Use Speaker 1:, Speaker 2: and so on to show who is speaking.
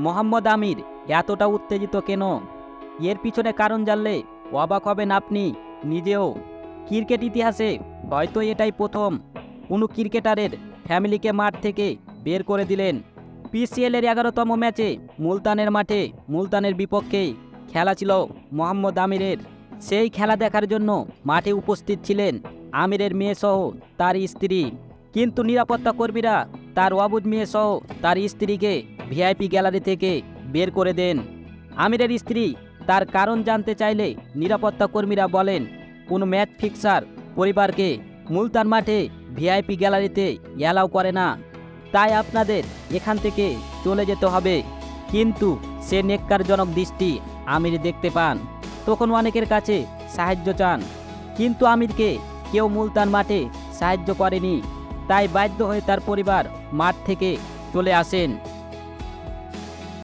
Speaker 1: মোহাম্মদ আমির এতটা উত্তেজিত কেন? এর পিছনে কারণ জানলে অবাক হবেন আপনি নিজেও। ক্রিকেট ইতিহাসে হয়তো এটাই প্রথম কোনো ক্রিকেটারের ফ্যামিলিকে মাঠ থেকে বের করে দিলেন। পিসিএলের 11তম ম্যাচে মুলতানের মাঠে মুলতানের বিপক্ষে খেলা ছিল মোহাম্মদ আমিরের। সেই খেলা দেখার জন্য মাঠে উপস্থিত ছিলেন আমিরের মেয়েসহ তার স্ত্রী। কিন্তু নিরাপত্তা কর্মীরা তার অবুঝ মেয়েসহ তার স্ত্রীকে ভিআইপি গ্যালারি থেকে বের করে দেন। আমিরের স্ত্রী তার কারণ জানতে চাইলে নিরাপত্তা কর্মীরা বলেন, কোনো ম্যাচ ফিক্সার পরিবারকে মুলতান মাঠে ভিআইপি গ্যালারিতে অ্যালাউ করে না, তাই আপনাদের এখান থেকে চলে যেতে হবে। কিন্তু সে নেককারজনক দৃষ্টি আমির দেখতে পান। তখন অনেকের কাছে সাহায্য চান, কিন্তু আমিরকে কেউ মুলতান মাঠে সাহায্য করেনি। তাই বাধ্য হয়ে তার পরিবার মাঠ থেকে চলে আসেন।